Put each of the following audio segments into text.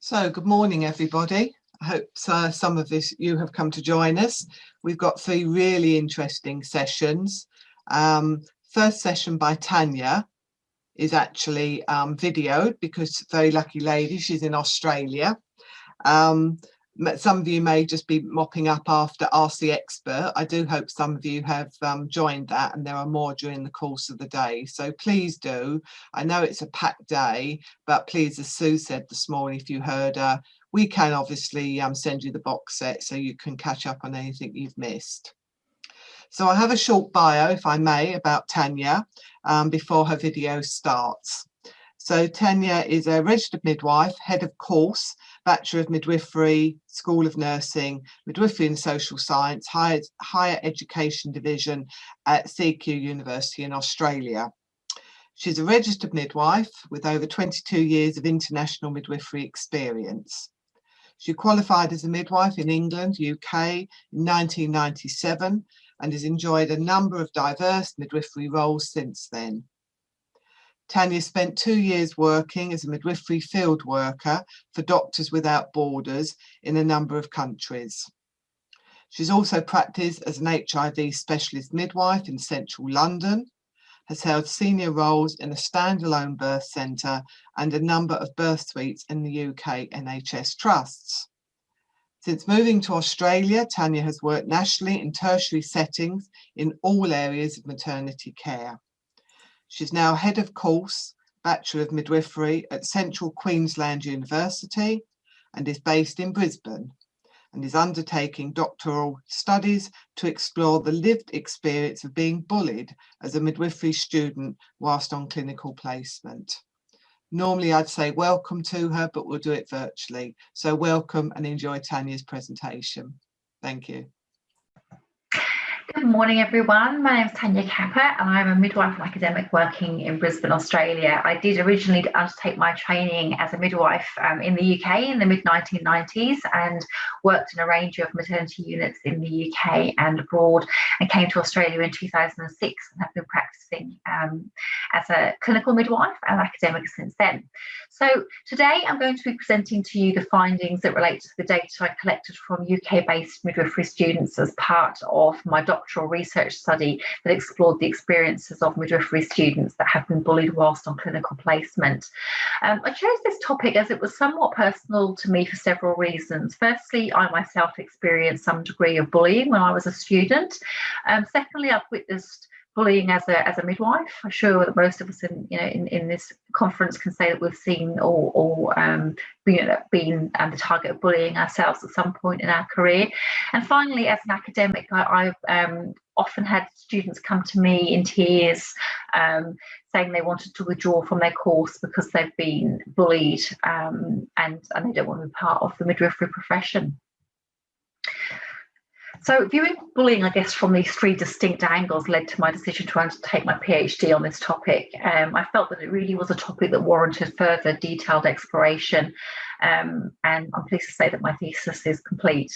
So, good morning, everybody. I hope some of you have come to join us. We've got three really interesting sessions. First session by Tanya is actually videoed because very lucky lady, she's in Australia. Some of you may just be mopping up after Ask the Expert. I do hope some of you have joined that, and there are more during the course of the day. So please do. I know it's a packed day, but please, as Sue said this morning, if you heard her, we can obviously send you the box set so you can catch up on anything you've missed. So I have a short bio, if I may, about Tanya before her video starts. So Tanya is a registered midwife, head of course, Bachelor of Midwifery, School of Nursing, Midwifery and Social Science, Higher Education Division at QCUniversity in Australia. She's a registered midwife with over 22 years of international midwifery experience. She qualified as a midwife in England, UK in 1997 and has enjoyed a number of diverse midwifery roles since then. Tanya spent 2 years working as a midwifery field worker for Doctors Without Borders in a number of countries. She's also practiced as an HIV specialist midwife in central London, has held senior roles in a standalone birth centre and a number of birth suites in the UK NHS trusts. Since moving to Australia, Tanya has worked nationally in tertiary settings in all areas of maternity care. She's now head of course, Bachelor of Midwifery at Central Queensland University and is based in Brisbane and is undertaking doctoral studies to explore the lived experience of being bullied as a midwifery student whilst on clinical placement. Normally I'd say welcome to her, but we'll do it virtually. So welcome and enjoy Tanya's presentation. Thank you. Good morning, everyone. My name is Tanya Capper and I'm a midwife and academic working in Brisbane, Australia. I did originally undertake my training as a midwife in the UK in the mid-1990s and worked in a range of maternity units in the UK and abroad, and came to Australia in 2006 and have been practicing as a clinical midwife and academic since then. So today I'm going to be presenting to you the findings that relate to the data I collected from UK-based midwifery students as part of my doctoral research study that explored the experiences of midwifery students that have been bullied whilst on clinical placement. I chose this topic as it was somewhat personal to me for several reasons. Firstly, I myself experienced some degree of bullying when I was a student. Secondly, I've witnessed bullying as a midwife. I'm sure that most of us in this conference can say that we've seen or been the target of bullying ourselves at some point in our career. And finally, as an academic, I've often had students come to me in tears saying they wanted to withdraw from their course because they've been bullied and they don't want to be part of the midwifery profession. So viewing bullying, I guess, from these three distinct angles led to my decision to undertake my PhD on this topic. I felt that it really was a topic that warranted further detailed exploration, and I'm pleased to say that my thesis is complete.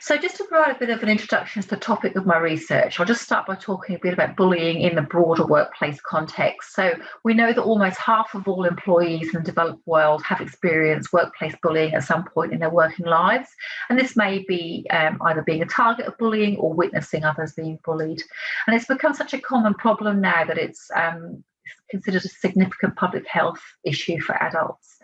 So just to provide a bit of an introduction to the topic of my research, I'll just start by talking a bit about bullying in the broader workplace context. So we know that almost half of all employees in the developed world have experienced workplace bullying at some point in their working lives. And this may be either being a target of bullying or witnessing others being bullied. And it's become such a common problem now that it's considered a significant public health issue for adults.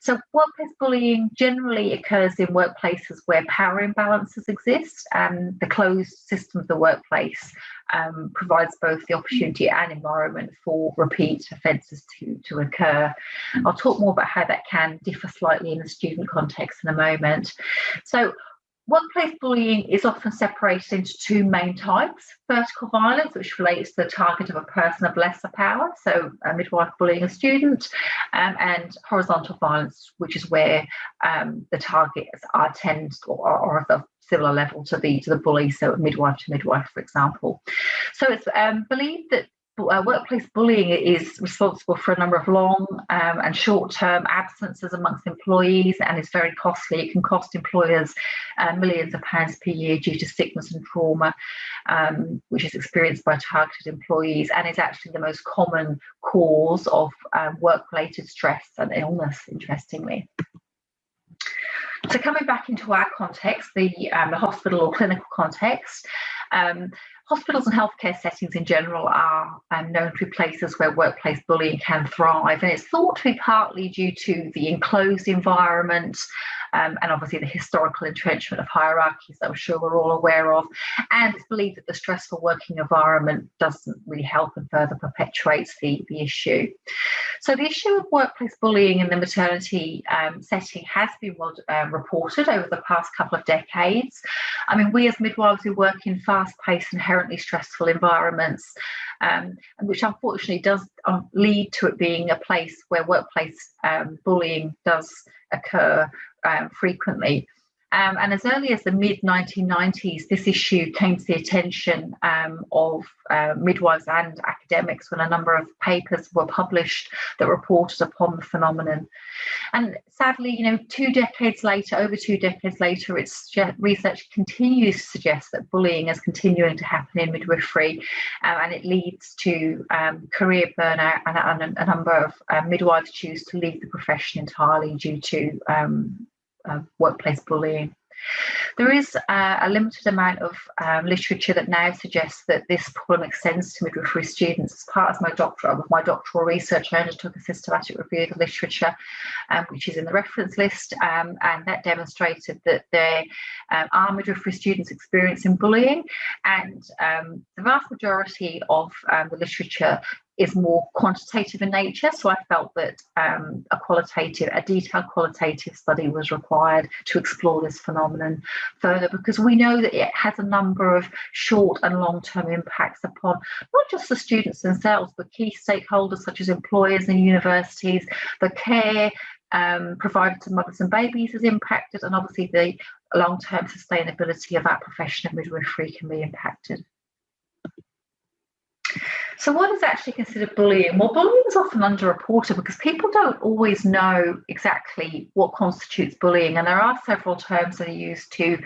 So workplace bullying generally occurs in workplaces where power imbalances exist, and the closed system of the workplace provides both the opportunity and environment for repeat offences to occur. I'll talk more about how that can differ slightly in the student context in a moment. So workplace bullying is often separated into two main types: vertical violence, which relates to the target of a person of lesser power, so a midwife bullying a student, and horizontal violence, which is where the targets are or of a similar level to the bully, so midwife to midwife, for example. So it's believed that workplace bullying is responsible for a number of long and short-term absences amongst employees, and is very costly. It can cost employers millions of pounds per year due to sickness and trauma, which is experienced by targeted employees, and is actually the most common cause of work-related stress and illness, interestingly. So coming back into our context, the hospital or clinical context, hospitals and healthcare settings in general are known to be places where workplace bullying can thrive, and it's thought to be partly due to the enclosed environment and obviously the historical entrenchment of hierarchies that I'm sure we're all aware of, and it's believed that the stressful working environment doesn't really help and further perpetuates the issue. So the issue of workplace bullying in the maternity setting has been reported over the past couple of decades. I mean, we as midwives who work in fast-paced, inherently stressful environments, which unfortunately does lead to it being a place where workplace bullying does occur frequently. And as early as the mid-1990s, this issue came to the attention of midwives and academics when a number of papers were published that reported upon the phenomenon. And sadly, you know, over 2 decades later, research continues to suggest that bullying is continuing to happen in midwifery, and it leads to career burnout, and a number of midwives choose to leave the profession entirely due to workplace bullying. There is a limited amount of literature that now suggests that this problem extends to midwifery students. As part of my doctoral research, I undertook a systematic review of the literature, which is in the reference list, and that demonstrated that there are midwifery students experiencing bullying, and the vast majority of the literature is more quantitative in nature. So I felt that a detailed qualitative study was required to explore this phenomenon further, because we know that it has a number of short and long-term impacts upon not just the students themselves, but key stakeholders such as employers and universities. The care provided to mothers and babies is impacted, and obviously the long-term sustainability of our profession of midwifery can be impacted. So what is actually considered bullying? Well, bullying is often underreported because people don't always know exactly what constitutes bullying, and there are several terms that are used to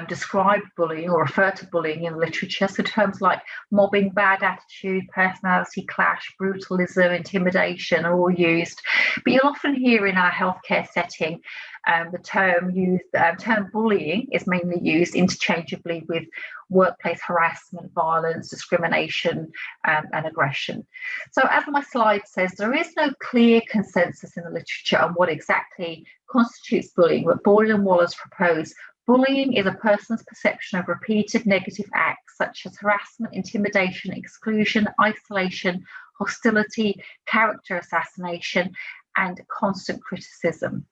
describe bullying or refer to bullying in literature. So terms like mobbing, bad attitude, personality clash, brutalism, intimidation are all used. But you'll often hear in our healthcare setting the term bullying is mainly used interchangeably with workplace harassment, violence, discrimination, and aggression. So as my slide says, there is no clear consensus in the literature on what exactly constitutes bullying, but Boyle and Wallace propose bullying is a person's perception of repeated negative acts such as harassment, intimidation, exclusion, isolation, hostility, character assassination, and constant criticism.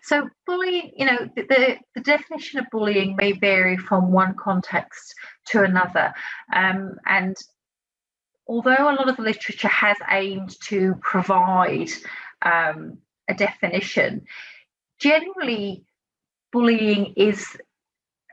So bullying, you know, the definition of bullying may vary from one context to another. And although a lot of the literature has aimed to provide a definition, generally bullying is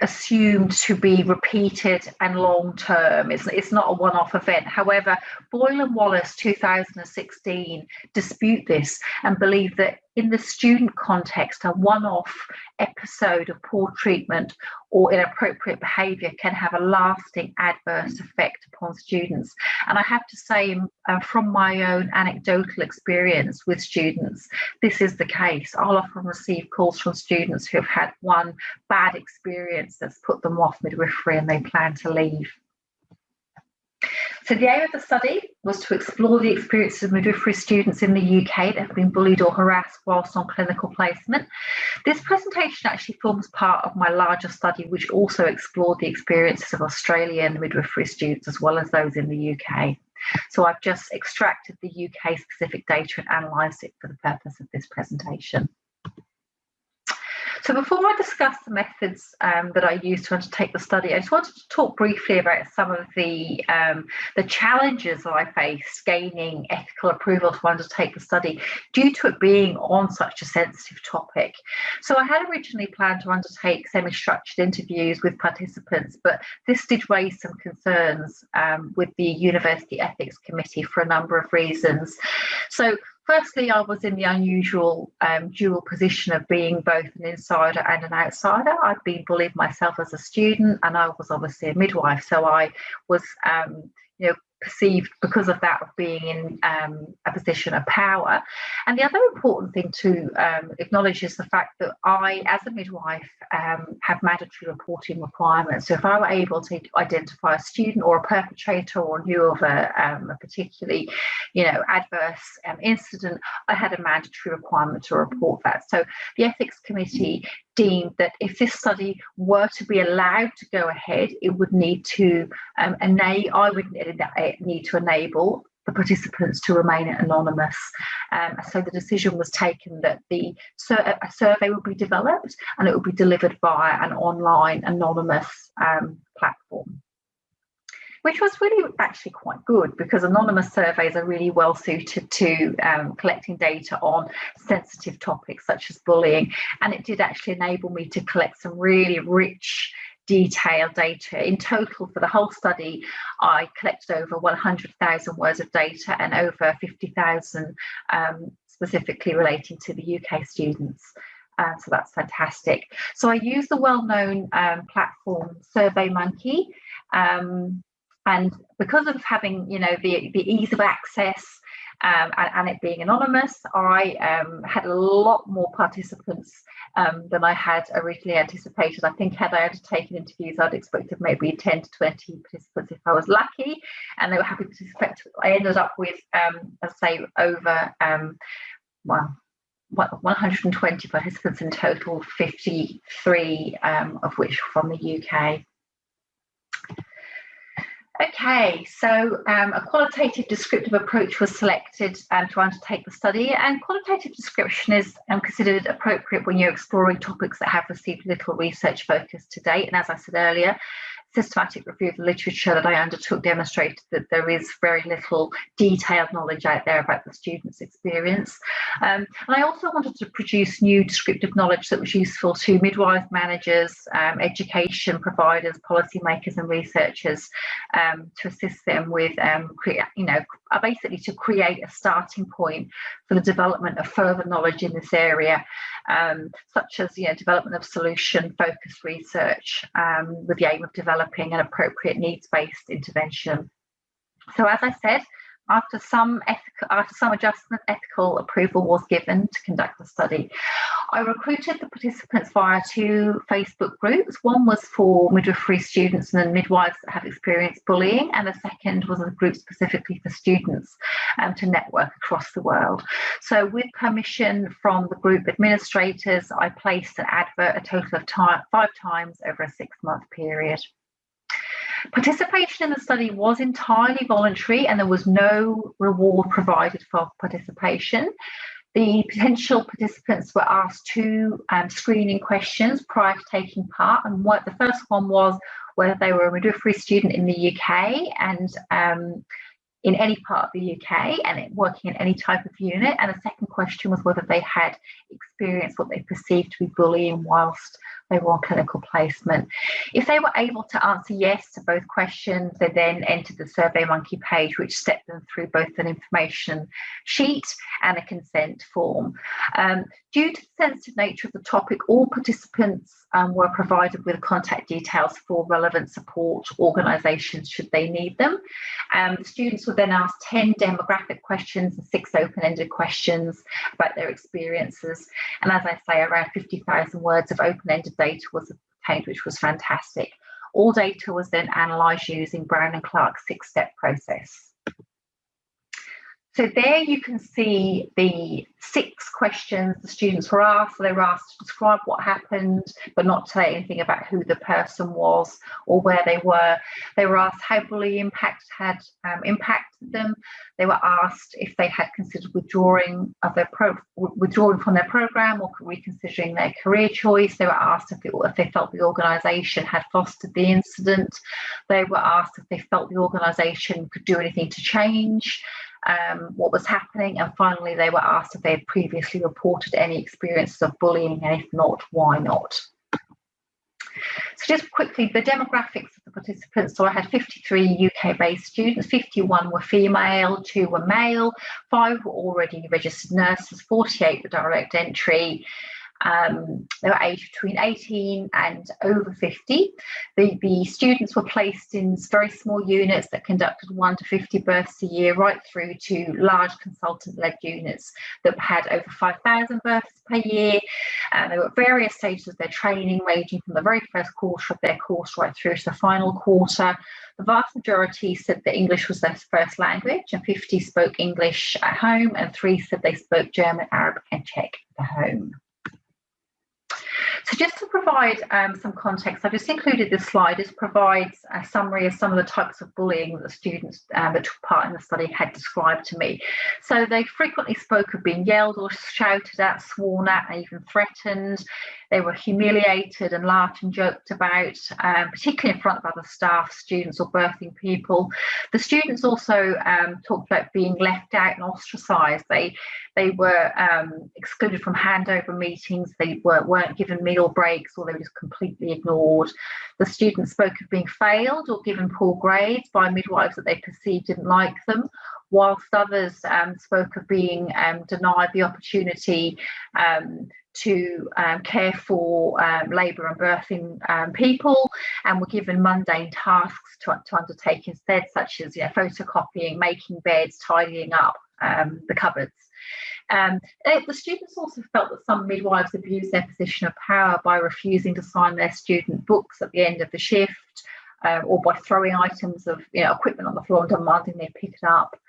assumed to be repeated and long-term. It's not a one-off event. However, Boyle and Wallace 2016 dispute this and believe that in the student context, a one-off episode of poor treatment or inappropriate behaviour can have a lasting adverse effect upon students. And I have to say, from my own anecdotal experience with students, this is the case. I'll often receive calls from students who have had one bad experience that's put them off midwifery and they plan to leave. So the aim of the study was to explore the experiences of midwifery students in the UK that have been bullied or harassed whilst on clinical placement. This presentation actually forms part of my larger study, which also explored the experiences of Australian midwifery students as well as those in the UK. So I've just extracted the UK specific data and analysed it for the purpose of this presentation. So before I discuss the methods that I used to undertake the study, I just wanted to talk briefly about some of the challenges that I faced gaining ethical approval to undertake the study due to it being on such a sensitive topic. So I had originally planned to undertake semi-structured interviews with participants, but this did raise some concerns with the University Ethics Committee for a number of reasons. So firstly, I was in the unusual dual position of being both an insider and an outsider. I'd been bullied myself as a student, and I was obviously a midwife, so I was perceived because of that of being in a position of power. And the other important thing to acknowledge is the fact that I, as a midwife, have mandatory reporting requirements. So if I were able to identify a student or a perpetrator or knew of a particularly, adverse incident, I had a mandatory requirement to report that. So the ethics committee deemed that if this study were to be allowed to go ahead, it would need to need to enable the participants to remain anonymous. So the decision was taken that a survey would be developed and it would be delivered via an online anonymous platform, which was really actually quite good because anonymous surveys are really well suited to collecting data on sensitive topics such as bullying. And it did actually enable me to collect some really rich, detailed data. In total, for the whole study, I collected over 100,000 words of data and over 50,000 specifically relating to the UK students. So that's fantastic. So I use the well-known platform SurveyMonkey. And because of having, the ease of access and it being anonymous, I had a lot more participants than I had originally anticipated. I think had I undertaken interviews, I'd expected maybe 10 to 20 participants if I was lucky, and they were happy to participate. I ended up with, over 120 participants in total, 53 of which from the UK. Okay, so a qualitative descriptive approach was selected to undertake the study, and qualitative description is considered appropriate when you're exploring topics that have received little research focus to date. And as I said earlier, systematic review of the literature that I undertook demonstrated that there is very little detailed knowledge out there about the student's experience. And I also wanted to produce new descriptive knowledge that was useful to midwife managers, education providers, policymakers and researchers to assist them with, basically to create a starting point for the development of further knowledge in this area, such as development of solution-focused research with the aim of developing an appropriate needs-based intervention. So as I said, after some adjustment, ethical approval was given to conduct the study. I recruited the participants via 2 Facebook groups. One was for midwifery students and midwives that have experienced bullying, and the second was a group specifically for students to network across the world. So with permission from the group administrators, I placed an advert a total of 5 times over a 6-month period. Participation in the study was entirely voluntary and there was no reward provided for participation. The potential participants were asked 2 screening questions prior to taking part, and the first one was whether they were a midwifery student in the UK and in any part of the UK and working in any type of unit, and the second question was whether they had experienced what they perceived to be bullying whilst they were on clinical placement. If they were able to answer yes to both questions, they then entered the SurveyMonkey page, which stepped them through both an information sheet and a consent form. Due to the sensitive nature of the topic, all participants were provided with contact details for relevant support organisations should they need them. The students were then asked 10 demographic questions and 6 open-ended questions about their experiences. And as I say, around 50,000 words of open-ended data was obtained, which was fantastic. All data was then analysed using Brown and Clark's 6-step process. So there you can see the 6 questions the students were asked. So they were asked to describe what happened, but not to say anything about who the person was or where they were. They were asked how bullying had impacted them. They were asked if they had considered withdrawing from their program or reconsidering their career choice. They were asked if they felt the organisation had fostered the incident. They were asked if they felt the organisation could do anything to change what was happening, and finally they were asked if they had previously reported any experiences of bullying, and if not, why not. So just quickly, the demographics of the participants. So I had 53 UK-based students, 51 were female, 2 were male, 5 were already registered nurses, 48 were direct entry. They were aged between 18 and over 50. The students were placed in very small units that conducted 1 to 50 births a year, right through to large consultant-led units that had over 5,000 births per year. They were at various stages of their training, ranging from the very first quarter of their course right through to the final quarter. The vast majority said that English was their first language, and 50 spoke English at home, and 3 said they spoke German, Arabic, and Czech at home. So just to provide some context, I've just included this slide. This provides a summary of some of the types of bullying that the students that took part in the study had described to me. So they frequently spoke of being yelled or shouted at, sworn at, and even threatened. They were humiliated and laughed and joked about, particularly in front of other staff, students, or birthing people. The students also talked about being left out and ostracised. They were excluded from handover meetings. They weren't given meal breaks, or they were just completely ignored. The students spoke of being failed or given poor grades by midwives that they perceived didn't like them, whilst others spoke of being denied the opportunity to care for labour and birthing people, and were given mundane tasks to undertake instead, such as photocopying, making beds, tidying up the cupboards. The students also felt that some midwives abused their position of power by refusing to sign their student books at the end of the shift, or by throwing items of equipment on the floor and demanding they pick it up.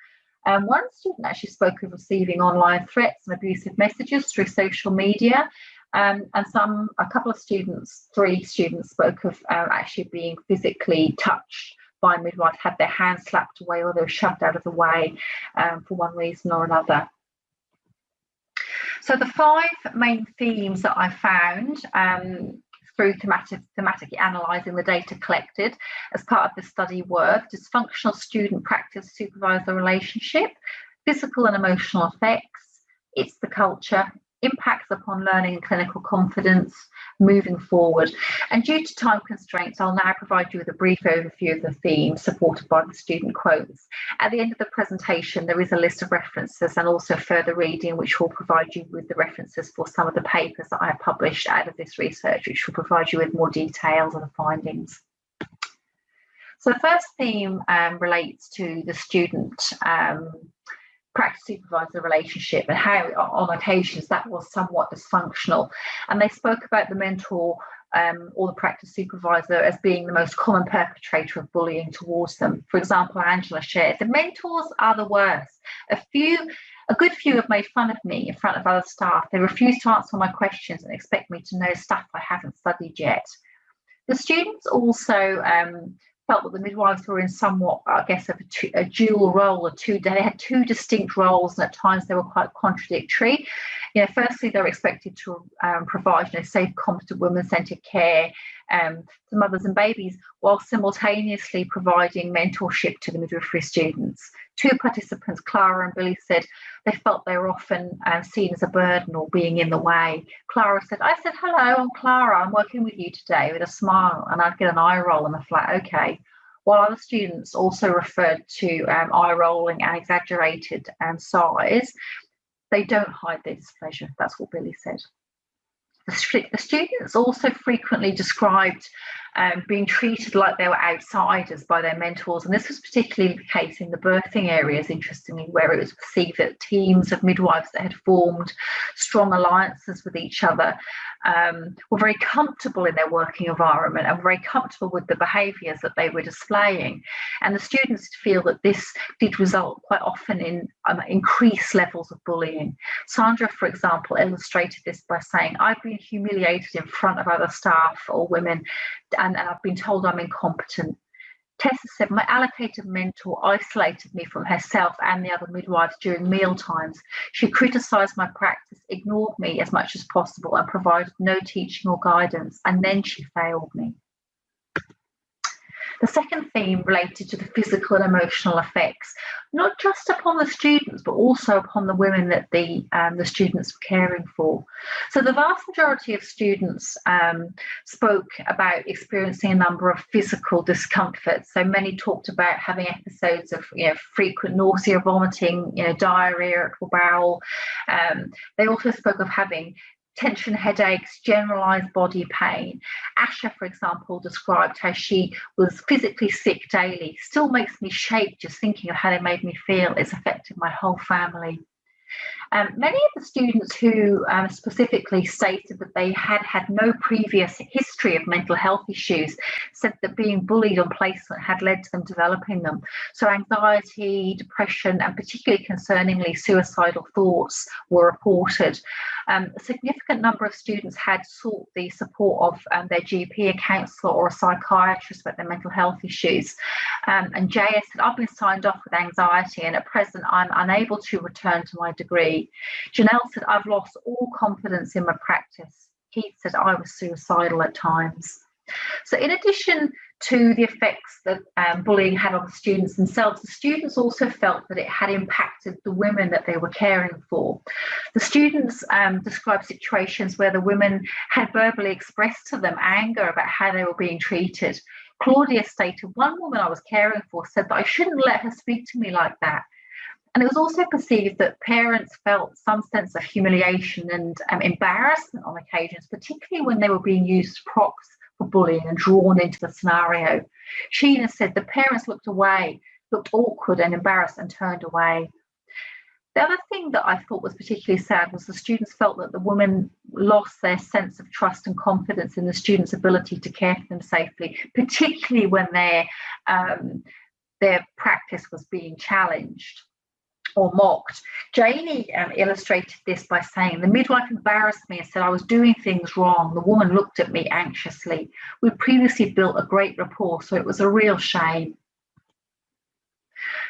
One student actually spoke of receiving online threats and abusive messages through social media, and a couple of students, 3 students, spoke of actually being physically touched by midwives, had their hands slapped away, or they were shoved out of the way for one reason or another. So the 5 main themes that I found through thematically analysing the data collected as part of the study were dysfunctional student practice supervisor relationship, physical and emotional effects, it's the culture, impacts upon learning and clinical confidence, moving forward. And due to time constraints, I'll now provide you with a brief overview of the themes supported by the student quotes. At the end of the presentation, there is a list of references and also further reading, which will provide you with the references for some of the papers that I have published out of this research, which will provide you with more details of the findings. So the first theme relates to the student practice supervisor relationship, and how on occasions that was somewhat dysfunctional. And they spoke about the mentor or the practice supervisor as being the most common perpetrator of bullying towards them. For example, Angela shared, the mentors are the worst. A good few have made fun of me in front of other staff. They refuse to answer my questions and expect me to know stuff I haven't studied yet. The students also felt that the midwives were in somewhat, I guess, of a dual role, they had 2 distinct roles, and at times they were quite contradictory. Firstly, they're expected to provide safe, competent, women-centred care to mothers and babies, while simultaneously providing mentorship to the midwifery students. 2 participants, Clara and Billy, said they felt they were often seen as a burden or being in the way. Clara said, I said, hello, I'm Clara, I'm working with you today, with a smile, and I'd get an eye roll and a flat okay. While other students also referred to eye rolling and exaggerated sighs, they don't hide their displeasure. That's what Billy said. The students also frequently described being treated like they were outsiders by their mentors. And this was particularly the case in the birthing areas, interestingly, where it was perceived that teams of midwives that had formed strong alliances with each other were very comfortable in their working environment and very comfortable with the behaviours that they were displaying. And the students feel that this did result quite often in increased levels of bullying. Sandra, for example, illustrated this by saying, "I've been humiliated in front of other staff or women, and I've been told I'm incompetent." Tessa said, "My allocated mentor isolated me from herself and the other midwives during meal times. She criticised my practice, ignored me as much as possible, and provided no teaching or guidance, and then she failed me." The second theme related to the physical and emotional effects, not just upon the students, but also upon the women that the students were caring for. So the vast majority of students spoke about experiencing a number of physical discomforts. So many talked about having episodes of frequent nausea, vomiting, diarrhea, irritable bowel. They also spoke of having tension headaches, generalised body pain. Asha, for example, described how she was physically sick daily. "Still makes me shake just thinking of how they made me feel. It's affected my whole family." Many of the students who specifically stated that they had had no previous history of mental health issues said that being bullied on placement had led to them developing them. So anxiety, depression, and particularly concerningly suicidal thoughts were reported. A significant number of students had sought the support of their GP, a counsellor or a psychiatrist about their mental health issues. And Jaya said, "I've been signed off with anxiety and at present I'm unable to return to my degree." Janelle said, "I've lost all confidence in my practice." Keith said, "I was suicidal at times." So in addition to the effects that bullying had on the students themselves, the students also felt that it had impacted the women that they were caring for. The students described situations where the women had verbally expressed to them anger about how they were being treated. Claudia stated, "One woman I was caring for said that I shouldn't let her speak to me like that." And it was also perceived that parents felt some sense of humiliation and embarrassment on occasions, particularly when they were being used as props for bullying and drawn into the scenario. Sheena said the parents looked away, looked awkward and embarrassed and turned away. The other thing that I thought was particularly sad was the students felt that the women lost their sense of trust and confidence in the students' ability to care for them safely, particularly when their practice was being challenged or mocked. Janie illustrated this by saying, "The midwife embarrassed me and said I was doing things wrong. The woman looked at me anxiously. We'd previously built a great rapport, so it was a real shame."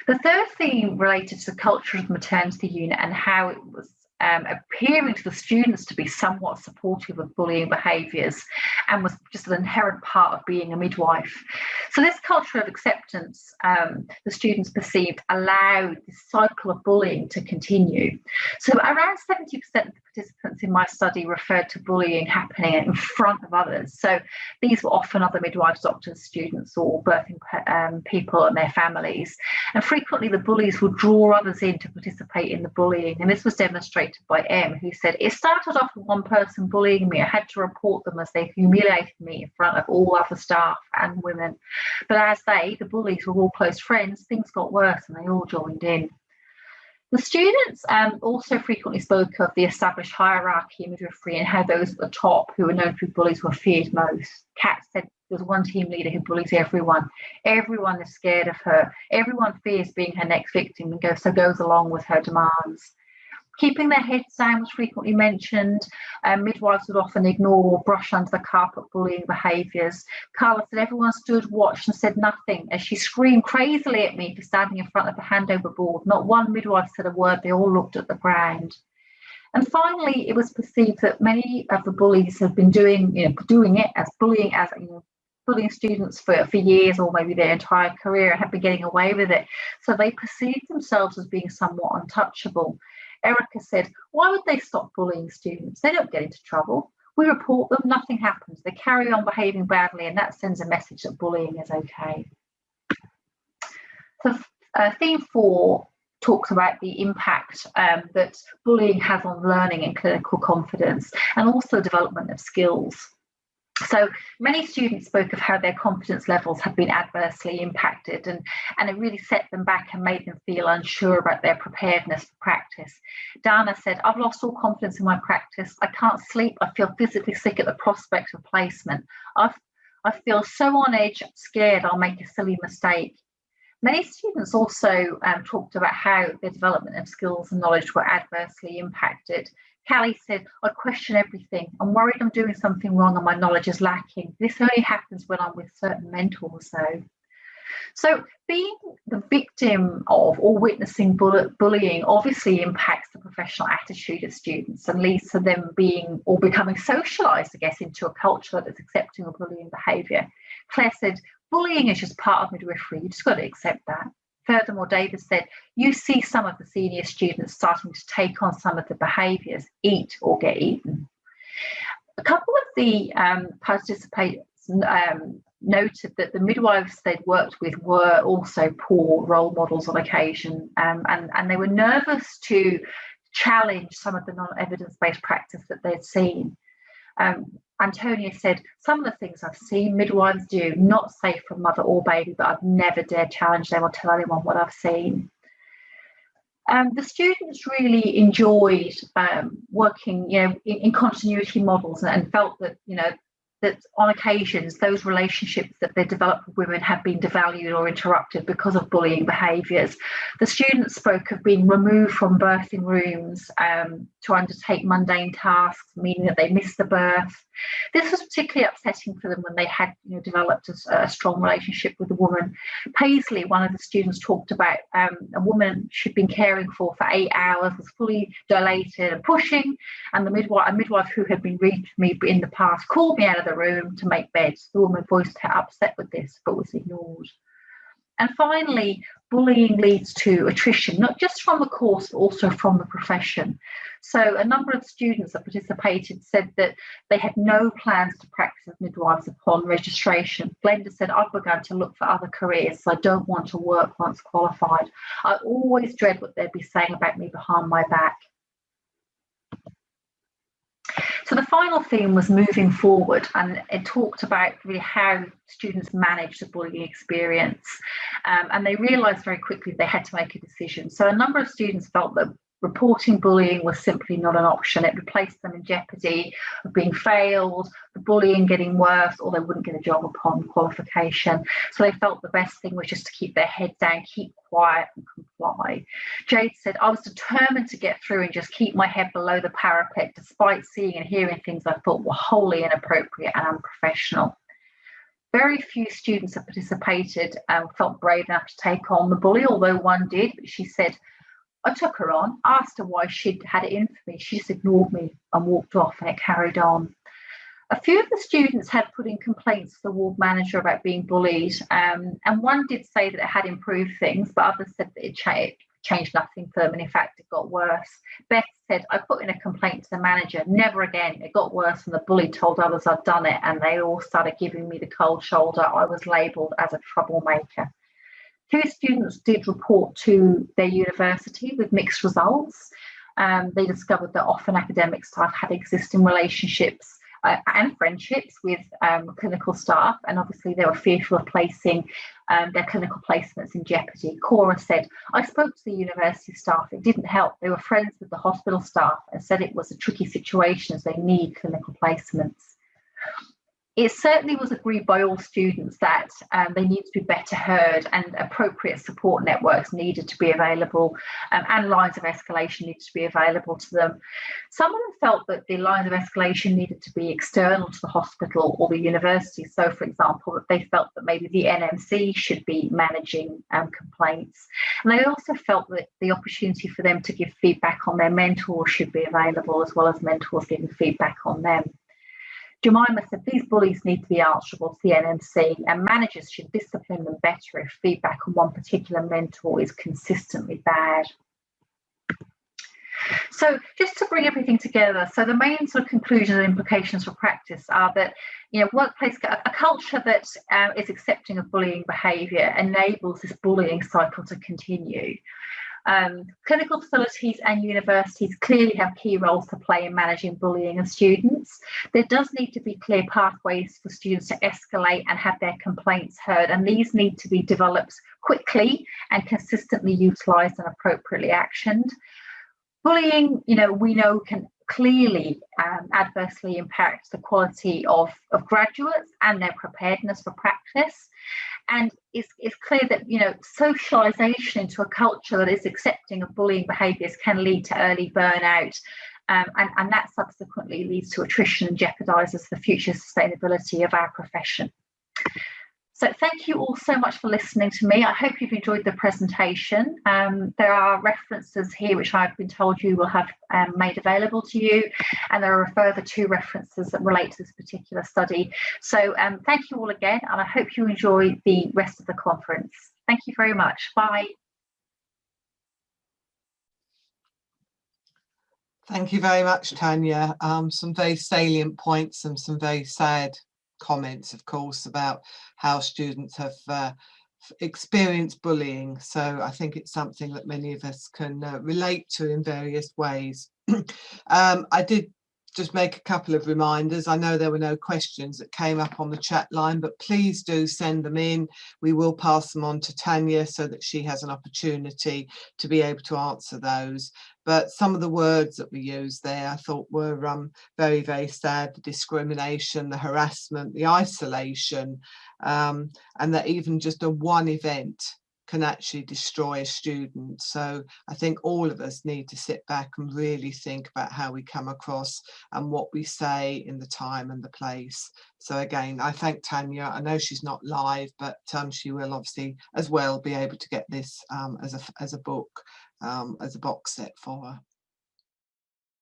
The third theme related to the culture of the maternity unit and how it was appearing to the students to be somewhat supportive of bullying behaviours and was just an inherent part of being a midwife. So this culture of acceptance, the students perceived, allowed this cycle of bullying to continue. So around 70% of the participants in my study referred to bullying happening in front of others. So these were often other midwives, doctors, students, or birthing people and their families. And frequently the bullies would draw others in to participate in the bullying. And this was demonstrated by M, who said, "It started off with one person bullying me. I had to report them as they humiliated me in front of all other staff and women. But as the bullies were all close friends, things got worse and they all joined in." The students also frequently spoke of the established hierarchy in midwifery and how those at the top who were known to be bullies were feared most. Kat said there's one team leader who bullies everyone. Everyone is scared of her. Everyone fears being her next victim and goes along with her demands. Keeping their heads down was frequently mentioned. Midwives would often ignore or brush under the carpet bullying behaviours. Carla said everyone stood, watched and said nothing as she screamed crazily at me for standing in front of the handover board. Not one midwife said a word, they all looked at the ground. And finally, it was perceived that many of the bullies had been doing bullying students for years or maybe their entire career and had been getting away with it. So they perceived themselves as being somewhat untouchable. Erica said, "Why would they stop bullying students? They don't get into trouble. We report them, nothing happens. They carry on behaving badly and that sends a message that bullying is okay." So theme 4 talks about the impact that bullying has on learning and clinical confidence and also development of skills. So many students spoke of how their confidence levels had been adversely impacted, and it really set them back and made them feel unsure about their preparedness for practice. Dana said, "I've lost all confidence in my practice. I can't sleep. I feel physically sick at the prospect of placement. I feel so on edge, scared I'll make a silly mistake." Many students also talked about how their development of skills and knowledge were adversely impacted. Callie said, "I question everything. I'm worried I'm doing something wrong and my knowledge is lacking. This only happens when I'm with certain mentors though." So being the victim of or witnessing bullying obviously impacts the professional attitude of students and leads to them being or becoming socialised, I guess, into a culture that is accepting of bullying behaviour. Claire said, "Bullying is just part of midwifery. You just got to accept that." Furthermore, David said, "You see some of the senior students starting to take on some of the behaviours, eat or get eaten." A couple of the participants noted that the midwives they'd worked with were also poor role models on occasion, and they were nervous to challenge some of the non-evidence-based practice that they'd seen. Antonia said, "Some of the things I've seen midwives do, not safe for mother or baby, but I've never dared challenge them or tell anyone what I've seen." The students really enjoyed working, in continuity models and felt that, that on occasions those relationships that they developed with women have been devalued or interrupted because of bullying behaviours. The students spoke of being removed from birthing rooms to undertake mundane tasks, meaning that they missed the birth. This was particularly upsetting for them when they had developed a strong relationship with a woman. Paisley, one of the students, talked about a woman she'd been caring for 8 hours, was fully dilated and pushing, and a midwife who had been reading to me in the past called me out of the room to make beds. The woman voiced her upset with this, but was ignored. And finally, bullying leads to attrition, not just from the course, but also from the profession. So a number of students that participated said that they had no plans to practice as midwives upon registration. Glenda said, "I've begun to look for other careers, so I don't want to work once qualified. I always dread what they'd be saying about me behind my back." So the final theme was moving forward, and it talked about really how students manage the bullying experience, and they realised very quickly they had to make a decision. So a number of students felt that reporting bullying was simply not an option. It replaced them in jeopardy of being failed, the bullying getting worse, or they wouldn't get a job upon qualification. So they felt the best thing was just to keep their head down, keep quiet and comply. Jade said, "I was determined to get through and just keep my head below the parapet, despite seeing and hearing things I thought were wholly inappropriate and unprofessional." Very few students that participated felt brave enough to take on the bully, although one did. But she said, "I took her on, asked her why she'd had it in for me. She just ignored me and walked off, and it carried on." A few of the students had put in complaints to the ward manager about being bullied, and one did say that it had improved things, but others said that it changed nothing for them, and in fact it got worse. Beth said, "I put in a complaint to the manager, never again. It got worse when the bully told others I'd done it, and they all started giving me the cold shoulder. I was labelled as a troublemaker." 2 students did report to their university with mixed results. They discovered that often academic staff had existing relationships and friendships with clinical staff, and obviously they were fearful of placing their clinical placements in jeopardy. Cora said, "I spoke to the university staff. It didn't help. They were friends with the hospital staff and said it was a tricky situation as they need clinical placements." It certainly was agreed by all students that they need to be better heard, and appropriate support networks needed to be available, and lines of escalation needed to be available to them. Some of them felt that the lines of escalation needed to be external to the hospital or the university. So, for example, that they felt that maybe the NMC should be managing complaints. And they also felt that the opportunity for them to give feedback on their mentors should be available, as well as mentors giving feedback on them. Jemima said these bullies need to be answerable to the NMC, and managers should discipline them better if feedback on one particular mentor is consistently bad. So just to bring everything together, so the main sort of conclusions and implications for practice are that, workplace, a culture that is accepting of bullying behaviour enables this bullying cycle to continue. Clinical facilities and universities clearly have key roles to play in managing bullying of students. There does need to be clear pathways for students to escalate and have their complaints heard, and these need to be developed quickly and consistently utilised and appropriately actioned. Bullying, we know can clearly adversely impact the quality of graduates and their preparedness for practice. And it's clear that, socialisation into a culture that is accepting of bullying behaviours can lead to early burnout, and that subsequently leads to attrition and jeopardises the future sustainability of our profession. So thank you all so much for listening to me. I hope you've enjoyed the presentation. There are references here which I've been told you will have made available to you, and there are a further 2 references that relate to this particular study. So thank you all again, and I hope you enjoy the rest of the conference. Thank you very much. Bye. Thank you very much, Tanya. Some very salient points and some very sad comments, of course, about how students have experienced bullying. So I think it's something that many of us can relate to in various ways. I did just make a couple of reminders. I know there were no questions that came up on the chat line, but please do send them in. We will pass them on to Tanya so that she has an opportunity to be able to answer those. But some of the words that we used there I thought were very, very sad. The discrimination, the harassment, the isolation, and that even just a one event can actually destroy a student. So I think all of us need to sit back and really think about how we come across and what we say in the time and the place. So again, I thank Tanya. I know she's not live, but she will obviously as well be able to get this as a book, as a box set for her.